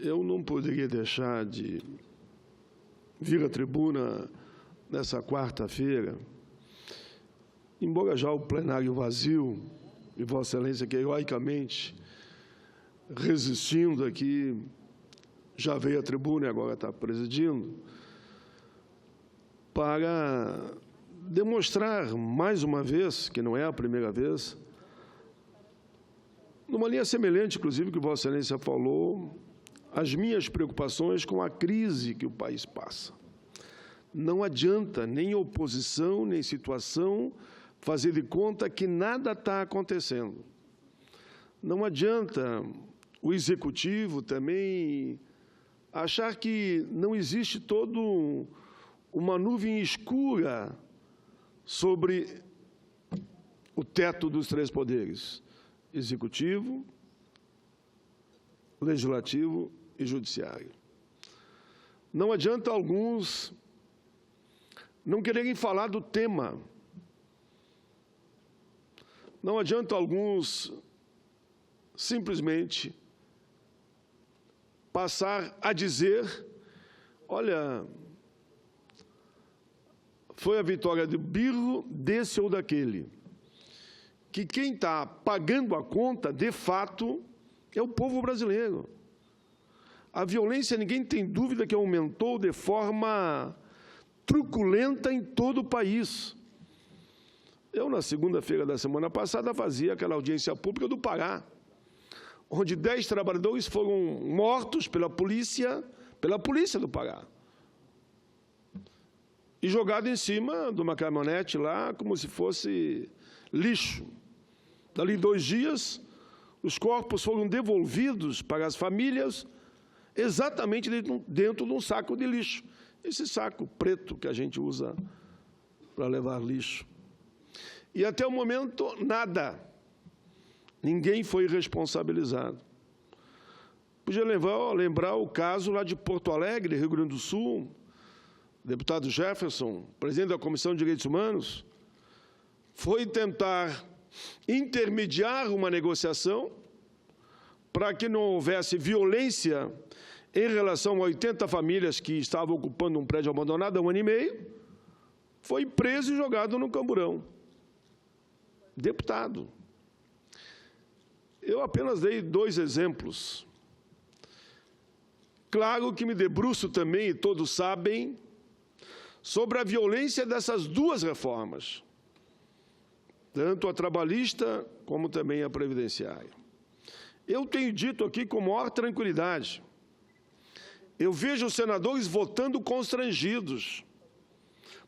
eu não poderia deixar de vir à tribuna nessa quarta-feira, embora já o plenário vazio, e Vossa Excelência, que heroicamente resistindo aqui, já veio à tribuna e agora está presidindo, para demonstrar mais uma vez, que não é a primeira vez, numa linha semelhante, inclusive, que Vossa Excelência falou, as minhas preocupações com a crise que o país passa. Não adianta nem oposição, nem situação fazer de conta que nada está acontecendo. Não adianta o Executivo também achar que não existe todo uma nuvem escura sobre o teto dos três poderes: Executivo, Legislativo e Judiciário. Não adianta alguns não quererem falar do tema. Não adianta alguns simplesmente passar a dizer, olha, foi a vitória do birro, desse ou daquele. Que quem está pagando a conta, de fato, é o povo brasileiro. A violência, ninguém tem dúvida que aumentou de forma truculenta em todo o país. Eu, na segunda-feira da semana passada, fazia aquela audiência pública do Pará, onde 10 trabalhadores foram mortos pela polícia do Pará, e jogado em cima de uma caminhonete lá, como se fosse lixo. Dali 2 dias, os corpos foram devolvidos para as famílias exatamente dentro de um saco de lixo. Esse saco preto que a gente usa para levar lixo. E até o momento, nada. Ninguém foi responsabilizado. Podia lembrar o caso lá de Porto Alegre, Rio Grande do Sul, deputado Jefferson, presidente da Comissão de Direitos Humanos, foi tentar intermediar uma negociação para que não houvesse violência em relação a 80 famílias que estavam ocupando um prédio abandonado há 1 ano e meio, foi preso e jogado no camburão. Deputado. Eu apenas dei 2 exemplos. Claro que me debruço também, e todos sabem, sobre a violência dessas 2 reformas, tanto a trabalhista como também a previdenciária. Eu tenho dito aqui com maior tranquilidade, eu vejo os senadores votando constrangidos.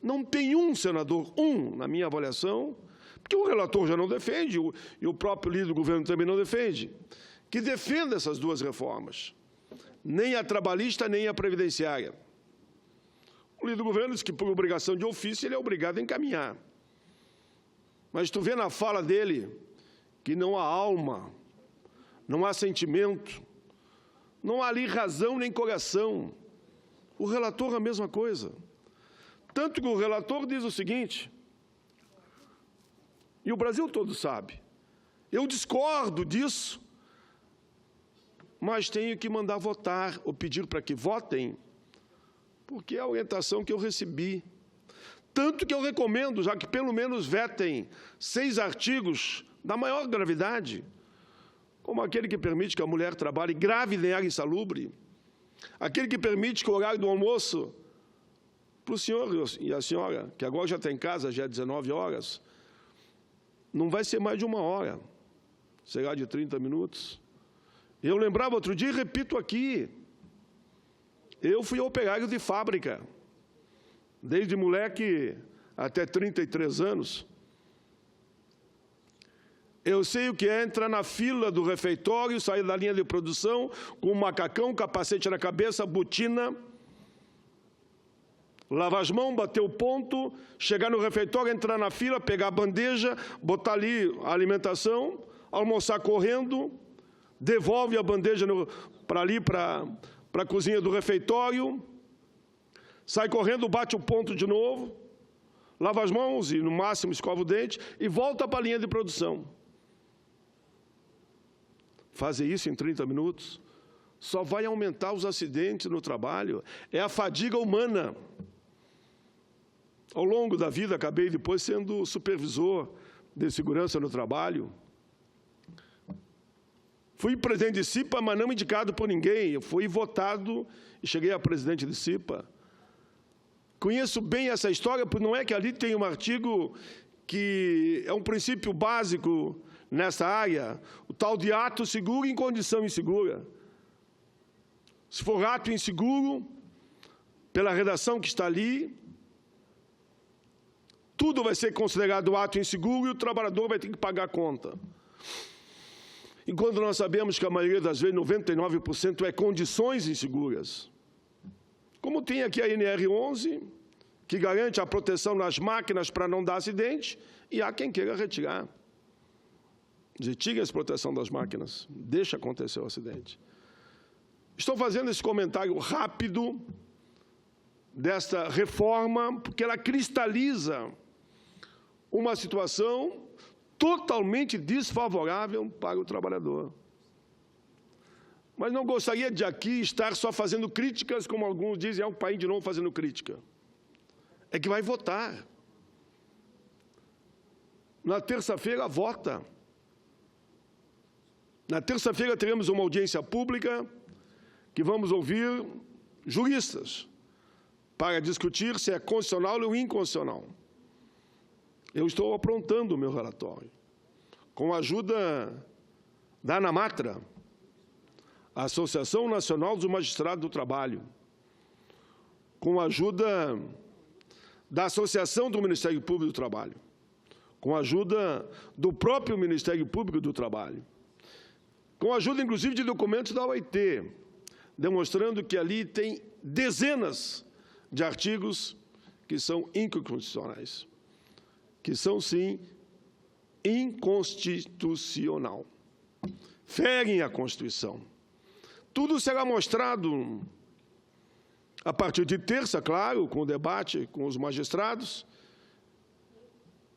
Não tem um senador, na minha avaliação, porque o relator já não defende, e o próprio líder do governo também não defende, que defenda essas 2 reformas, nem a trabalhista, nem a previdenciária. O líder do governo diz que, por obrigação de ofício, ele é obrigado a encaminhar. Mas tu vê na fala dele que não há alma, não há sentimento, não há ali razão nem coração. O relator a mesma coisa. Tanto que o relator diz o seguinte, e o Brasil todo sabe, eu discordo disso, mas tenho que mandar votar, ou pedir para que votem, porque é a orientação que eu recebi. Tanto que eu recomendo, já que pelo menos vetem 6 artigos da maior gravidade, como aquele que permite que a mulher trabalhe grávida em área insalubre, aquele que permite que o horário do almoço para o senhor e a senhora, que agora já está em casa, já é 19 horas, não vai ser mais de 1 hora, será de 30 minutos. Eu lembrava outro dia e repito aqui, eu fui operário de fábrica, desde moleque até 33 anos. Eu sei o que é entrar na fila do refeitório, sair da linha de produção com um macacão, capacete na cabeça, botina, lavar as mãos, bater o ponto, chegar no refeitório, entrar na fila, pegar a bandeja, botar ali a alimentação, almoçar correndo, devolve a bandeja para ali, para a cozinha do refeitório, sai correndo, bate o ponto de novo, lava as mãos e, no máximo, escova o dente e volta para a linha de produção. Fazer isso em 30 minutos, só vai aumentar os acidentes no trabalho. É a fadiga humana. Ao longo da vida, acabei depois sendo supervisor de segurança no trabalho. Fui presidente de CIPA, mas não indicado por ninguém. Eu fui votado e cheguei a presidente de CIPA. Conheço bem essa história, porque não é que ali tem um artigo que é um princípio básico nessa área, o tal de ato seguro em condição insegura. Se for ato inseguro, pela redação que está ali, tudo vai ser considerado ato inseguro e o trabalhador vai ter que pagar a conta. Enquanto nós sabemos que a maioria das vezes, 99%, é condições inseguras. Como tem aqui a NR11, que garante a proteção das máquinas para não dar acidente, e há quem queira retirar. Retire a proteção das máquinas, deixa acontecer o acidente. Estou fazendo esse comentário rápido desta reforma, porque ela cristaliza uma situação totalmente desfavorável para o trabalhador. Mas não gostaria de aqui estar só fazendo críticas, como alguns dizem, é o país de novo fazendo crítica. É que vai votar. Na terça-feira, vota. Na terça-feira teremos uma audiência pública que vamos ouvir juristas para discutir se é constitucional ou inconstitucional. Eu estou aprontando o meu relatório, com a ajuda da ANAMATRA, a Associação Nacional dos Magistrados do Trabalho, com a ajuda da Associação do Ministério Público do Trabalho, com a ajuda do próprio Ministério Público do Trabalho, com a ajuda, inclusive, de documentos da OIT, demonstrando que ali tem dezenas de artigos que são inconstitucionais, que são, sim, inconstitucional. Ferem a Constituição. Tudo será mostrado a partir de terça, claro, com o debate com os magistrados,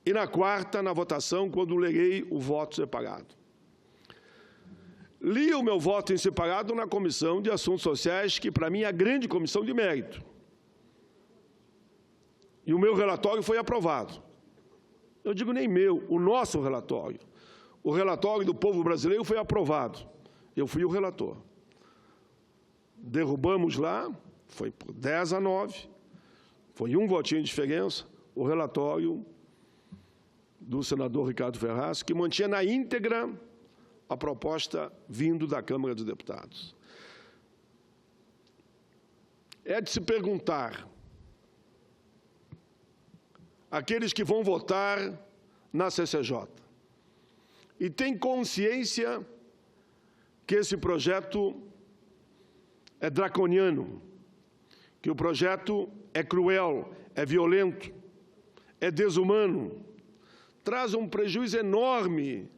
e na quarta, na votação, quando lerei o voto separado. Li o meu voto em separado na Comissão de Assuntos Sociais, que, para mim, é a grande comissão de mérito. E o meu relatório foi aprovado. Eu digo nem meu, o nosso relatório. O relatório do povo brasileiro foi aprovado. Eu fui o relator. Derrubamos lá, foi por 10-9, foi um votinho de diferença, o relatório do senador Ricardo Ferraz, que mantinha na íntegra a proposta vindo da Câmara dos Deputados. É de se perguntar, aqueles que vão votar na CCJ, e têm consciência que esse projeto é draconiano, que o projeto é cruel, é violento, é desumano, traz um prejuízo enorme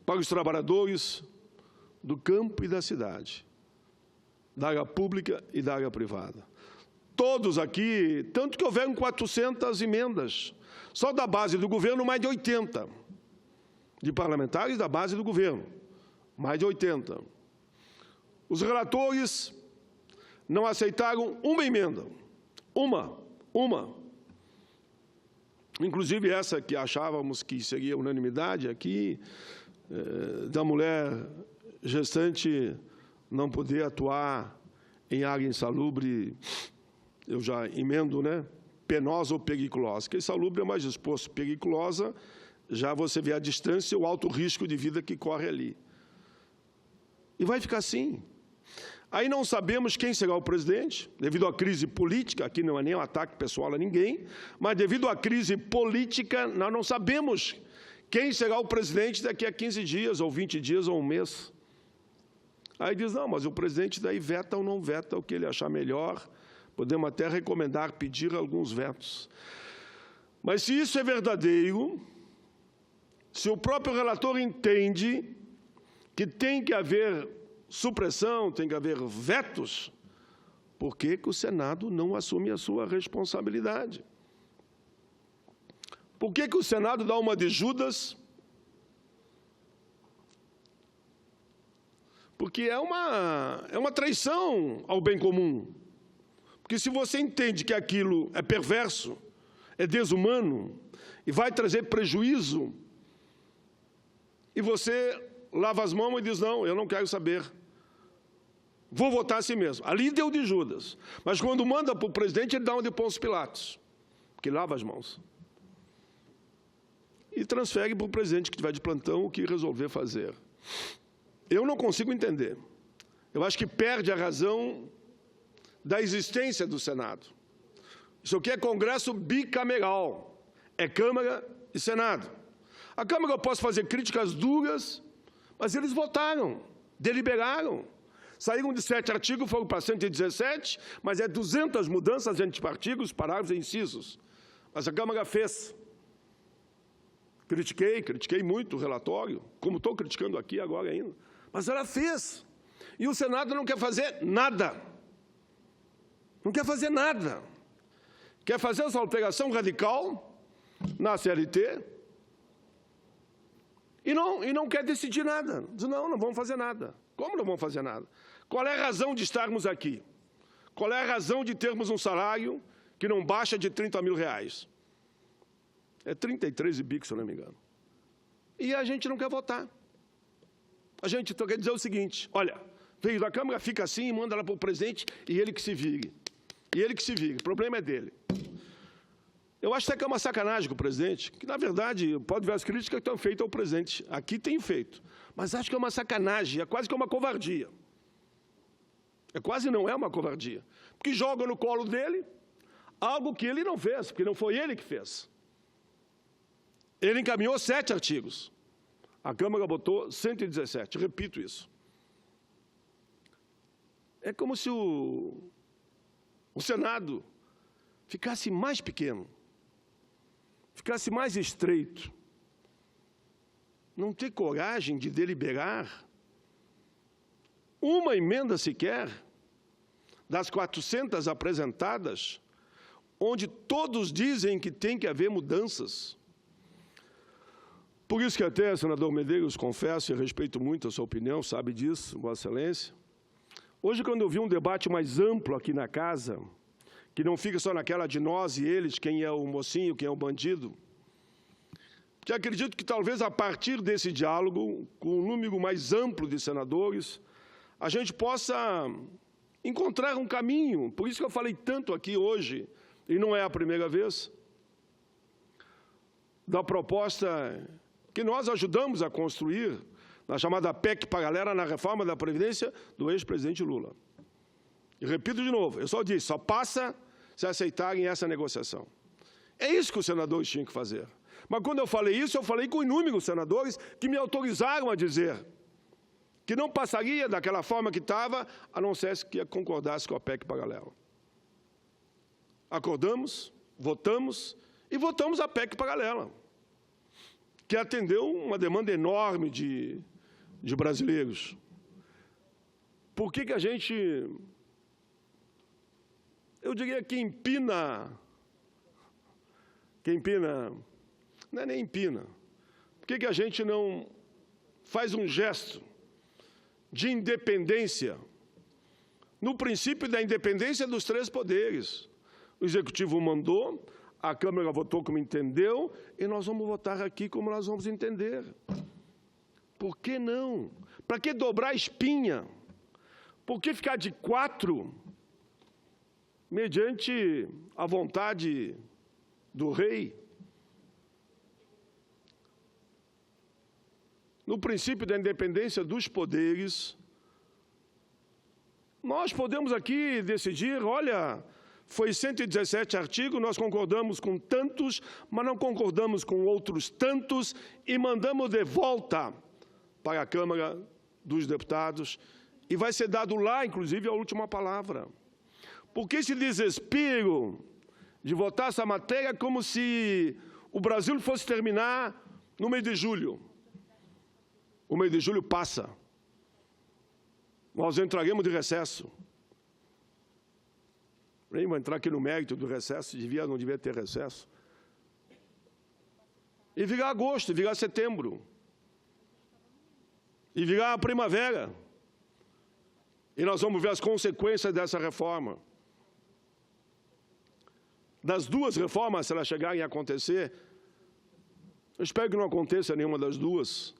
para os trabalhadores do campo e da cidade, da área pública e da área privada. Todos aqui, tanto que houveram 400 emendas, só da base do governo, mais de 80, de parlamentares da base do governo, mais de 80. Os relatores não aceitaram uma emenda, uma. Inclusive essa que achávamos que seria unanimidade aqui, da mulher gestante não poder atuar em área insalubre, eu já emendo, né? Penosa ou periculosa. Porque insalubre é mais exposto, periculosa, já você vê a distância e o alto risco de vida que corre ali. E vai ficar assim. Aí não sabemos quem será o presidente, devido à crise política, aqui não é nem um ataque pessoal a ninguém, mas devido à crise política, nós não sabemos quem será o presidente daqui a 15 dias, ou 20 dias, ou um mês. Aí diz, não, mas o presidente daí veta ou não veta o que ele achar melhor, podemos até recomendar, pedir alguns vetos. Mas se isso é verdadeiro, se o próprio relator entende que tem que haver supressão, tem que haver vetos, por que o Senado não assume a sua responsabilidade? Por que o Senado dá uma de Judas? Porque é uma traição ao bem comum. Porque se você entende que aquilo é perverso, é desumano, e vai trazer prejuízo, e você lava as mãos e diz, não, eu não quero saber. Vou votar assim mesmo. Ali deu de Judas. Mas quando manda para o presidente, ele dá um de Pôncio Pilatos, que lava as mãos. E transfere para o presidente que estiver de plantão o que resolver fazer. Eu não consigo entender. Eu acho que perde a razão da existência do Senado. Isso aqui é Congresso bicameral. É Câmara e Senado. A Câmara eu posso fazer críticas duras, mas eles votaram, deliberaram. Saíram de 7 artigos, foram para 117, mas é 200 mudanças entre artigos, parágrafos e incisos. Mas a Câmara fez. Critiquei muito o relatório, como estou criticando aqui agora ainda. Mas ela fez. E o Senado não quer fazer nada. Não quer fazer nada. Quer fazer essa alteração radical na CLT e não quer decidir nada. Diz, não vamos fazer nada. Como não vamos fazer nada? Qual é a razão de estarmos aqui? Qual é a razão de termos um salário que não baixa de 30 mil reais? É 33 bico, se eu não me engano. E a gente não quer votar. A gente quer dizer o seguinte, olha, veio da Câmara, fica assim e manda lá para o presidente e ele que se vire. E ele que se vire, o problema é dele. Eu acho até que é uma sacanagem com o presidente, que, na verdade, pode ver as críticas que estão feitas ao presidente. Aqui tem feito. Mas acho que é uma sacanagem, é quase que uma covardia. É quase não é uma covardia. Porque joga no colo dele algo que ele não fez, porque não foi ele que fez. Ele encaminhou 7 artigos. A Câmara botou 117, repito isso. É como se o Senado ficasse mais pequeno, ficasse mais estreito, não ter coragem de deliberar uma emenda sequer das 400 apresentadas, onde todos dizem que tem que haver mudanças. Por isso que até, senador Medeiros, confesso e respeito muito a sua opinião, sabe disso, Vossa Excelência. Hoje, quando eu vi um debate mais amplo aqui na casa, que não fica só naquela de nós e eles, quem é o mocinho, quem é o bandido, que acredito que talvez a partir desse diálogo, com um número mais amplo de senadores, a gente possa encontrar um caminho. Por isso que eu falei tanto aqui hoje, e não é a primeira vez, da proposta que nós ajudamos a construir, na chamada PEC paralela na reforma da Previdência do ex-presidente Lula. E repito de novo, eu só disse, só passa se aceitarem essa negociação. É isso que os senadores tinham que fazer. Mas quando eu falei isso, eu falei com inúmeros senadores que me autorizaram a dizer que não passaria daquela forma que estava, a não ser que concordasse com a PEC paralela. Acordamos, votamos e votamos a PEC paralela, que atendeu uma demanda enorme de brasileiros. Por que a gente, eu diria que empina, não é nem empina, por que a gente não faz um gesto de independência, no princípio da independência dos 3 poderes? O Executivo mandou, a Câmara votou como entendeu, e nós vamos votar aqui como nós vamos entender. Por que não? Para que dobrar a espinha? Por que ficar de 4, mediante a vontade do rei? No princípio da independência dos poderes, nós podemos aqui decidir, olha, foi 117 artigos, nós concordamos com tantos, mas não concordamos com outros tantos e mandamos de volta para a Câmara dos Deputados e vai ser dado lá, inclusive, a última palavra. Porque esse desespero de votar essa matéria como se o Brasil fosse terminar no mês de julho. O mês de julho passa. Nós entraremos de recesso. Nem vou entrar aqui no mérito do recesso, devia ou não devia ter recesso. E virar agosto, virar setembro. E virar a primavera. E nós vamos ver as consequências dessa reforma. Das duas reformas, se elas chegarem a acontecer, eu espero que não aconteça nenhuma das duas.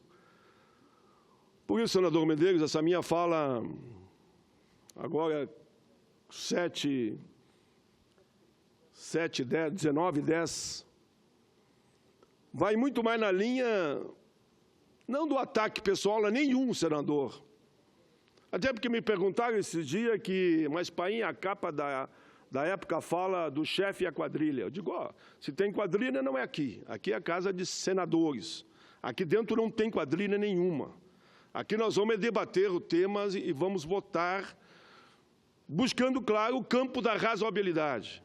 Por isso, senador Medeiros, essa minha fala, agora 19:10, vai muito mais na linha, não do ataque pessoal a nenhum senador. Até porque me perguntaram esse dia que, mas Paim, a capa da época fala do chefe e a quadrilha. Eu digo, ó, se tem quadrilha não é aqui. Aqui é a casa de senadores. Aqui dentro não tem quadrilha nenhuma. Aqui nós vamos debater o tema e vamos votar, buscando, claro, o campo da razoabilidade.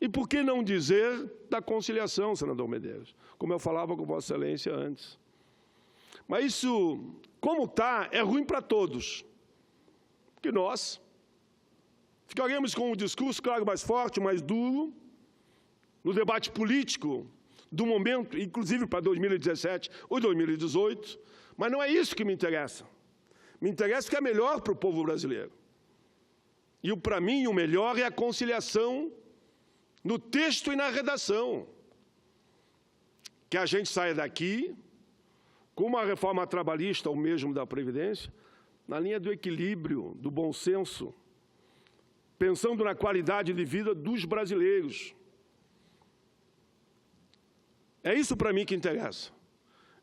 E por que não dizer da conciliação, senador Medeiros? Como eu falava com Vossa Excelência antes. Mas isso, como está, é ruim para todos. Porque nós ficaremos com um discurso, claro, mais forte, mais duro, no debate político do momento, inclusive para 2017 ou 2018, mas não é isso que me interessa. Me interessa o que é melhor para o povo brasileiro. E, para mim, o melhor é a conciliação no texto e na redação. Que a gente saia daqui com uma reforma trabalhista ou mesmo da Previdência, na linha do equilíbrio, do bom senso, pensando na qualidade de vida dos brasileiros. É isso para mim que interessa.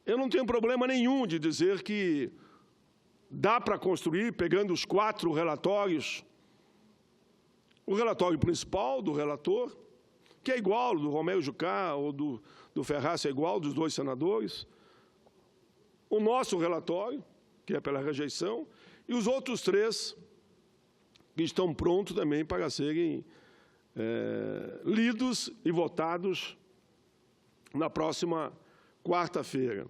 Eu não tenho problema nenhum de dizer que dá para construir, pegando os 4 relatórios, o relatório principal do relator, que é igual do Romeu Jucá ou do Ferraz, é igual dos 2 senadores, o nosso relatório, que é pela rejeição, e os outros 3 que estão prontos também para serem lidos e votados na próxima quarta-feira.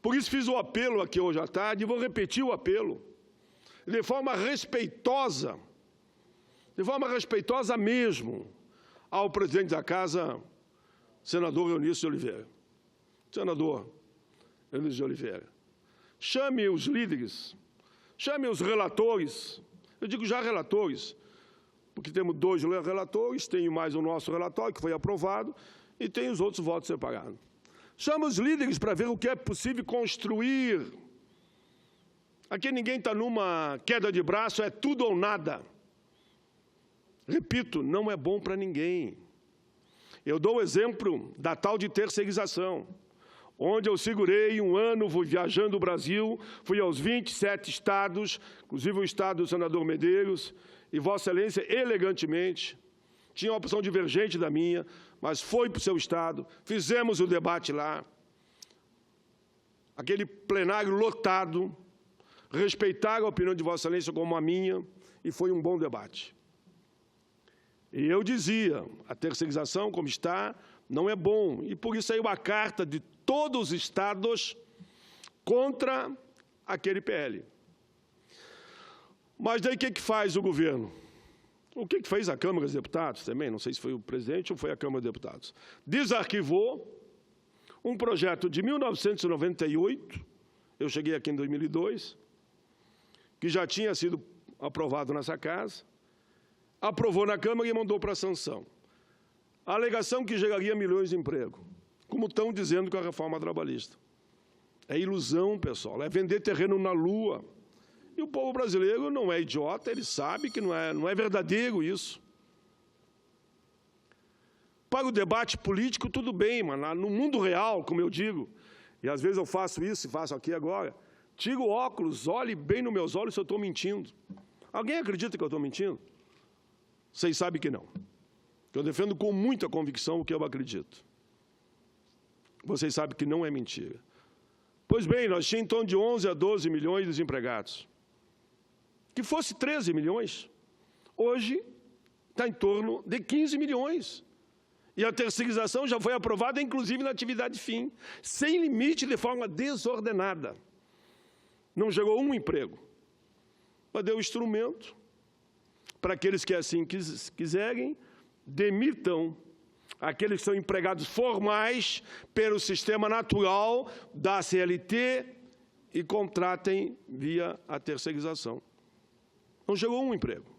Por isso fiz o apelo aqui hoje à tarde e vou repetir o apelo, de forma respeitosa mesmo, ao presidente da Casa, senador Eunício de Oliveira. Senador Eunício de Oliveira, chame os líderes, chame os relatores, eu digo já relatores, porque temos 2 relatores, tem mais o nosso relatório, que foi aprovado, e tem os outros votos separados. Chame os líderes para ver o que é possível construir. Aqui ninguém está numa queda de braço, é tudo ou nada. Repito, não é bom para ninguém. Eu dou o exemplo da tal de terceirização, onde eu segurei um ano, fui viajando o Brasil, fui aos 27 estados, inclusive o estado do senador Medeiros, e Vossa Excelência, elegantemente, tinha uma opção divergente da minha, mas foi para o seu estado, fizemos o debate lá, aquele plenário lotado, respeitaram a opinião de Vossa Excelência como a minha, e foi um bom debate. E eu dizia, a terceirização, como está, não é bom, e por isso saiu a carta de todos os estados contra aquele PL. Mas daí o que faz o governo? O que fez a Câmara dos Deputados também? Não sei se foi o presidente ou foi a Câmara dos Deputados. Desarquivou um projeto de 1998, eu cheguei aqui em 2002, que já tinha sido aprovado nessa casa, aprovou na Câmara e mandou para a sanção. A alegação que geraria milhões de empregos, como estão dizendo com a reforma trabalhista. É ilusão, pessoal, é vender terreno na lua. E o povo brasileiro não é idiota, ele sabe que não é verdadeiro isso. Para o debate político, tudo bem, mas no mundo real, como eu digo, e às vezes eu faço isso e faço aqui agora, tiro o óculos, olhe bem nos meus olhos se eu estou mentindo. Alguém acredita que eu estou mentindo? Vocês sabem que não. Eu defendo com muita convicção o que eu acredito. Vocês sabem que não é mentira. Pois bem, nós tínhamos em torno de 11 a 12 milhões de desempregados. Que fosse 13 milhões, hoje está em torno de 15 milhões. E a terceirização já foi aprovada, inclusive, na atividade fim, sem limite, de forma desordenada. Não gerou um emprego, mas deu instrumento para aqueles que assim quiserem, demitam aqueles que são empregados formais pelo sistema natural da CLT e contratem via a terceirização. Não gerou um emprego.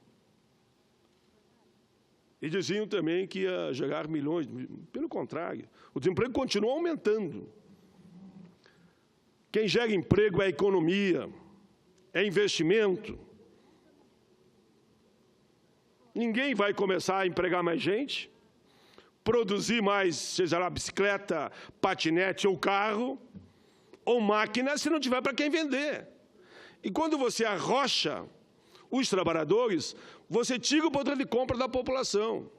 E diziam também que ia gerar milhões. Pelo contrário, o desemprego continua aumentando. Quem gera emprego é a economia, é investimento. Ninguém vai começar a empregar mais gente, produzir mais, seja lá bicicleta, patinete ou carro, ou máquina, se não tiver para quem vender. E quando você arrocha os trabalhadores, você tira o poder de compra da população.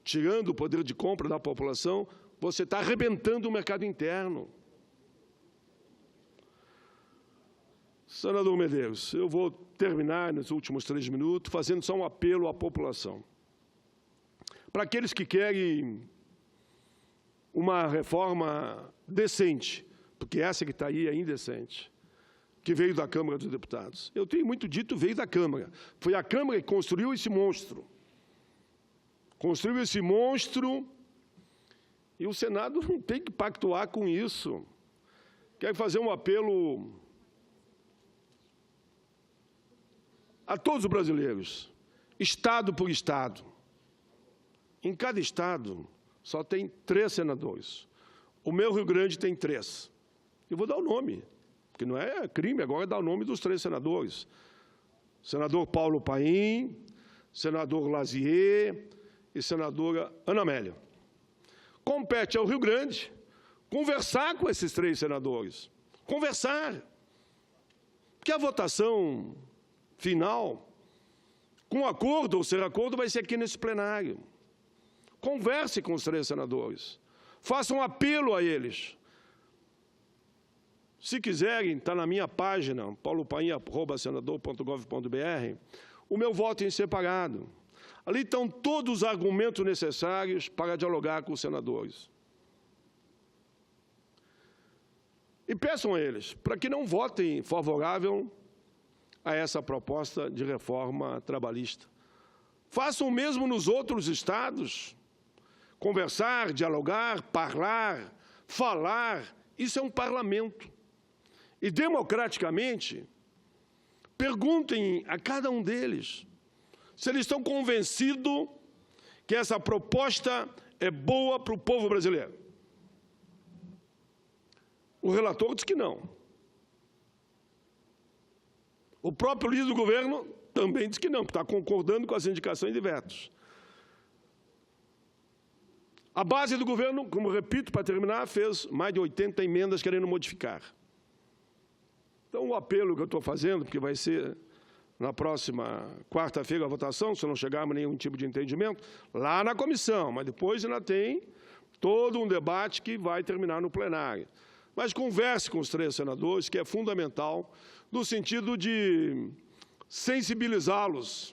Tirando o poder de compra da população, você está arrebentando o mercado interno. Senador Medeiros, eu vou terminar nos últimos 3 minutos fazendo só um apelo à população. Para aqueles que querem uma reforma decente, porque essa que está aí é indecente, que veio da Câmara dos Deputados. Eu tenho muito dito, veio da Câmara. Foi a Câmara que construiu esse monstro. Construiu esse monstro e o Senado não tem que pactuar com isso. Quero fazer um apelo a todos os brasileiros, estado por estado. Em cada estado só tem 3 senadores. O meu Rio Grande tem 3. Eu vou dar o nome, porque não é crime agora dar o nome dos 3 senadores. Senador Paulo Paim, senador Lazier e senadora Ana Amélia. Compete ao Rio Grande conversar com esses 3 senadores. Conversar. Porque a votação final, com acordo ou sem acordo, vai ser aqui nesse plenário. Converse com os 3 senadores. Faça um apelo a eles. Se quiserem, está na minha página, paulopaim@senador.gov.br, o meu voto em separado. Ali estão todos os argumentos necessários para dialogar com os senadores. E peçam a eles, para que não votem favorável a essa proposta de reforma trabalhista. Façam o mesmo nos outros estados. Conversar, dialogar, falar, isso é um parlamento. E, democraticamente, perguntem a cada um deles se eles estão convencidos que essa proposta é boa para o povo brasileiro. O relator diz que não. O próprio líder do governo também diz que não, está concordando com as indicações de vetos. A base do governo, como repito, para terminar, fez mais de 80 emendas querendo modificar. Então, o apelo que eu estou fazendo, porque vai ser na próxima quarta-feira a votação, se não chegarmos a nenhum tipo de entendimento, lá na comissão, mas depois ainda tem todo um debate que vai terminar no plenário. Mas converse com os 3 senadores, que é fundamental, no sentido de sensibilizá-los,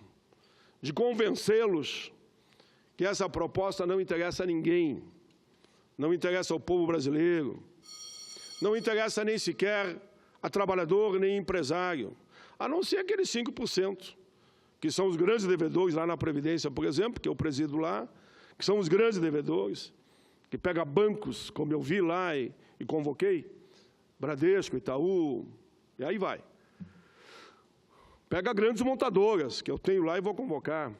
de convencê-los que essa proposta não interessa a ninguém, não interessa ao povo brasileiro, não interessa nem sequer a trabalhador nem empresário, a não ser aqueles 5%, que são os grandes devedores lá na Previdência, por exemplo, que eu presido lá, que são os grandes devedores, que pega bancos, como eu vi lá e convoquei, Bradesco, Itaú, e aí vai. Pega grandes montadoras, que eu tenho lá e vou convocar.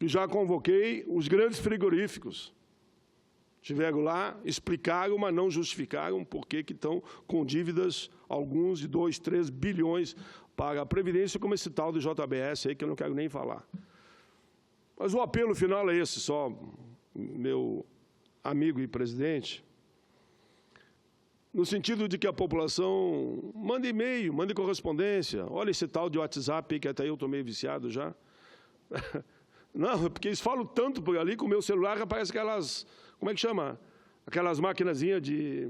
E já convoquei os grandes frigoríficos. Estiveram lá, explicaram, mas não justificaram por que estão com dívidas, alguns de 2, 3 bilhões para a Previdência, como esse tal do JBS aí, que eu não quero nem falar. Mas o apelo final é esse só, meu amigo e presidente, no sentido de que a população mande e-mail, mande correspondência. Olha esse tal de WhatsApp, que até eu estou meio viciado já. Não, porque eles falam tanto por ali que o meu celular aparece aquelas, como é que chama? Aquelas maquinazinhas de,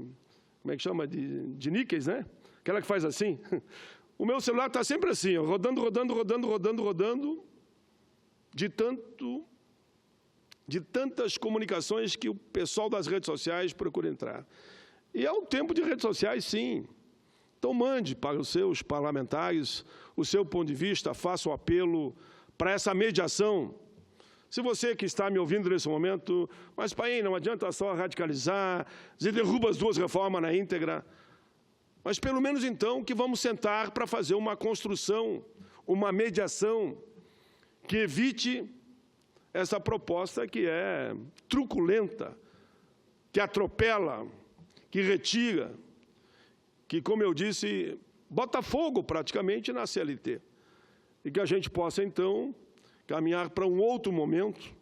como é que chama? De níqueis, né? Aquela que faz assim. O meu celular está sempre assim, ó, rodando, de tantas comunicações que o pessoal das redes sociais procura entrar. E é um tempo de redes sociais, sim. Então, mande para os seus parlamentares o seu ponto de vista, faça um apelo para essa mediação. Se você que está me ouvindo nesse momento, mas, Paim, não adianta só radicalizar, você derruba as 2 reformas na íntegra, mas, pelo menos, então, que vamos sentar para fazer uma construção, uma mediação que evite essa proposta que é truculenta, que atropela, que retira, que, como eu disse, bota fogo praticamente na CLT. E que a gente possa, então, caminhar para um outro momento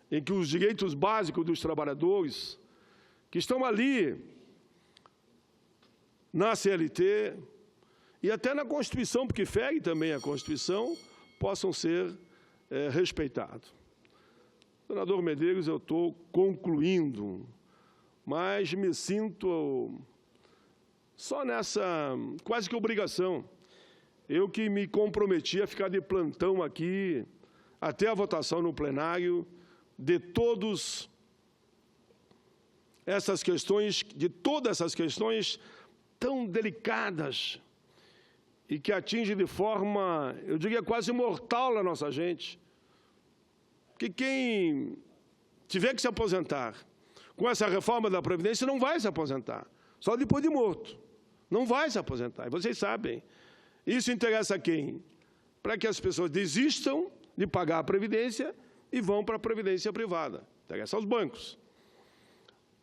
em que os direitos básicos dos trabalhadores, que estão ali na CLT e até na Constituição, porque fere também a Constituição, possam ser respeitados. Senador Medeiros, eu estou concluindo, mas me sinto só nessa quase que obrigação. Eu que me comprometi a ficar de plantão aqui até a votação no plenário de todas essas questões tão delicadas e que atingem de forma, eu diria, quase mortal a nossa gente. Que quem tiver que se aposentar com essa reforma da Previdência não vai se aposentar, só depois de morto. Não vai se aposentar, e vocês sabem. Isso interessa a quem? Para que as pessoas desistam de pagar a Previdência e vão para a Previdência privada. Interessa aos bancos.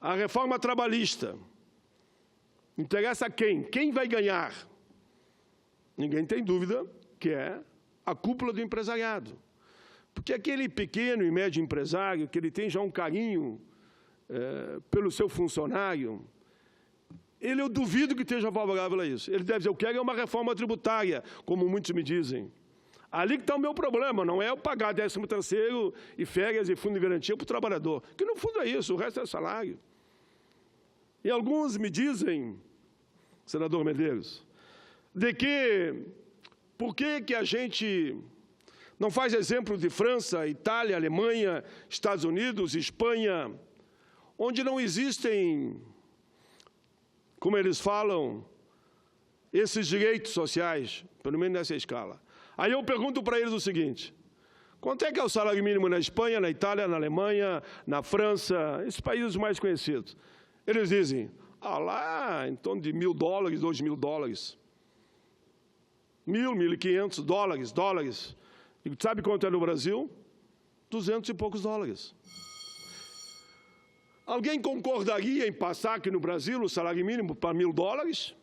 A reforma trabalhista interessa a quem? Quem vai ganhar? Ninguém tem dúvida que é a cúpula do empresariado. Porque aquele pequeno e médio empresário, que ele tem já um carinho pelo seu funcionário, eu duvido que esteja favorável a isso. Ele deve dizer, eu quero uma reforma tributária, como muitos me dizem. Ali que está o meu problema, não é eu pagar 13º e férias e fundo de garantia para o trabalhador, que no fundo é isso, o resto é salário. E alguns me dizem, senador Medeiros, de que por que a gente não faz exemplo de França, Itália, Alemanha, Estados Unidos, Espanha, onde não existem, como eles falam, esses direitos sociais, pelo menos nessa escala. Aí eu pergunto para eles o seguinte, quanto é que é o salário mínimo na Espanha, na Itália, na Alemanha, na França, esses países mais conhecidos? Eles dizem, lá, em torno de $1.000, $2.000. $1.000, $1.500, dólares. E sabe quanto é no Brasil? 200 e poucos dólares. Alguém concordaria em passar aqui no Brasil o salário mínimo para $1.000?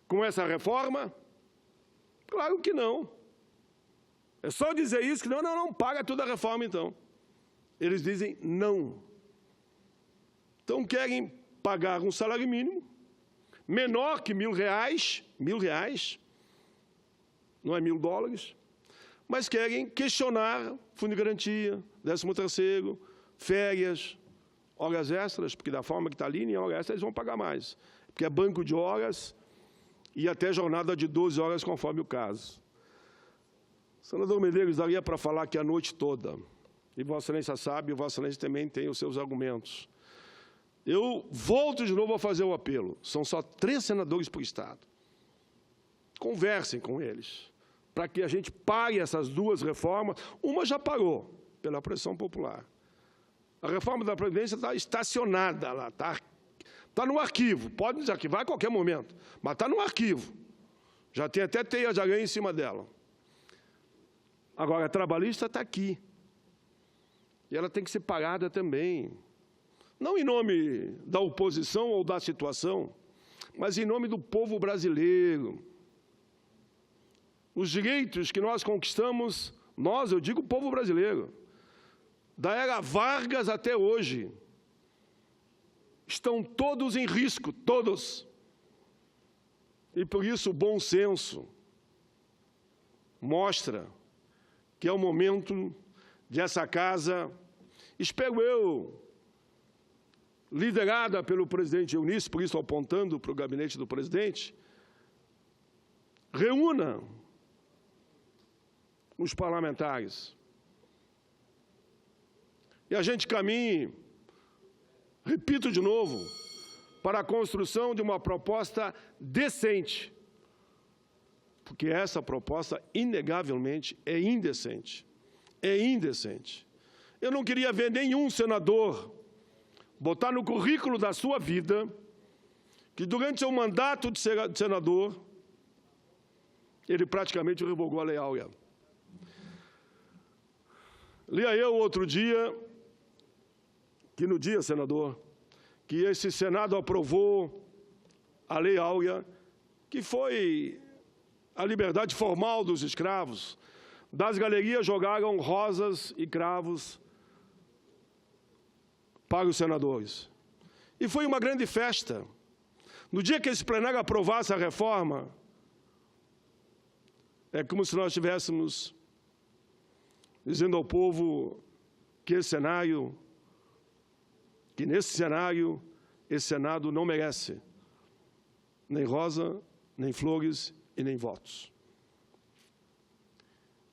Com essa reforma? Claro que não. É só dizer isso que não, paga toda a reforma então. Eles dizem não. Então querem pagar um salário mínimo menor que R$1.000, não é $1.000, mas querem questionar fundo de garantia, 13º, férias, horas extras, porque da forma que está ali, em horas extras eles vão pagar mais, porque é banco de horas e até jornada de 12 horas, conforme o caso. Senador Medeiros, daria para falar aqui a noite toda, e Vossa Excelência sabe, e Vossa Excelência também tem os seus argumentos. Eu volto de novo a fazer o apelo, são só 3 senadores por Estado. Conversem com eles, para que a gente pague essas 2 reformas. Uma já parou, pela pressão popular. A reforma da Previdência está estacionada lá, está no arquivo, pode desarquivar a qualquer momento, mas está no arquivo. Já tem até teia de aranha em cima dela. Agora, a trabalhista está aqui. E ela tem que ser pagada também. Não em nome da oposição ou da situação, mas em nome do povo brasileiro. Os direitos que nós conquistamos, eu digo o povo brasileiro, da era Vargas até hoje, estão todos em risco, todos. E por isso o bom senso mostra que é o momento de essa casa, espero eu, liderada pelo presidente Eunice, por isso apontando para o gabinete do presidente, reúna os parlamentares. E a gente caminhe, repito de novo, para a construção de uma proposta decente, porque essa proposta, inegavelmente, é indecente. É indecente. Eu não queria ver nenhum senador botar no currículo da sua vida que, durante seu mandato de senador, ele praticamente revogou a Lei Áurea. Lia eu outro dia, que no dia, senador, que esse Senado aprovou a Lei Áurea, que foi a liberdade formal dos escravos. Das galerias jogaram rosas e cravos para os senadores. E foi uma grande festa. No dia que esse plenário aprovasse a reforma, é como se nós estivéssemos dizendo ao povo que nesse cenário, esse Senado não merece nem rosa, nem flores e nem votos.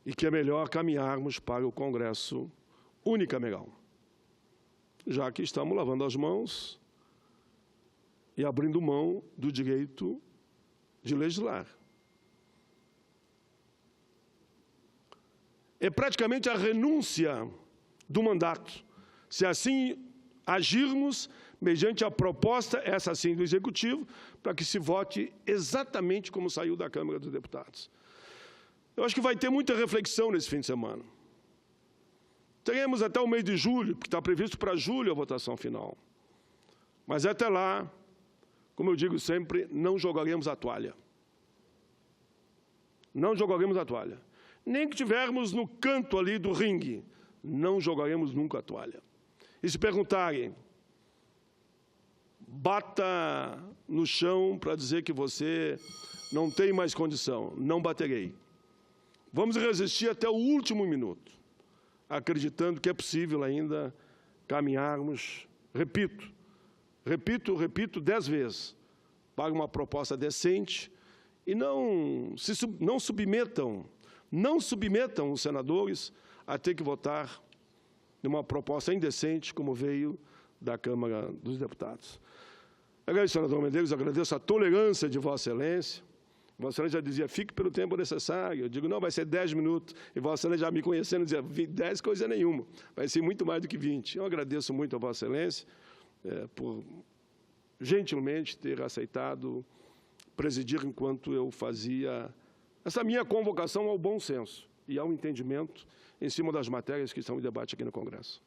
E que é melhor caminharmos para o Congresso unicameral, já que estamos lavando as mãos e abrindo mão do direito de legislar. É praticamente a renúncia do mandato, se assim agirmos mediante a proposta, essa sim, do Executivo, para que se vote exatamente como saiu da Câmara dos Deputados. Eu acho que vai ter muita reflexão nesse fim de semana. Teremos até o mês de julho, porque está previsto para julho a votação final. Mas até lá, como eu digo sempre, não jogaremos a toalha. Não jogaremos a toalha. Nem que estivermos no canto ali do ringue, não jogaremos nunca a toalha. E se perguntarem, bata no chão para dizer que você não tem mais condição. Não baterei. Vamos resistir até o último minuto, acreditando que é possível ainda caminharmos, repito 10 vezes, para uma proposta decente e não submetam os senadores a ter que votar numa proposta indecente como veio da Câmara dos Deputados. Agradeço, senador Medeiros, agradeço a tolerância de Vossa Excelência. Vossa Excelência já dizia, fique pelo tempo necessário. Eu digo, não, vai ser 10 minutos. E Vossa Excelência já me conhecendo, dizia, 10 coisa nenhuma. Vai ser muito mais do que 20. Eu agradeço muito a Vossa Excelência por gentilmente ter aceitado presidir enquanto eu fazia essa minha convocação ao bom senso e ao entendimento em cima das matérias que estão em debate aqui no Congresso.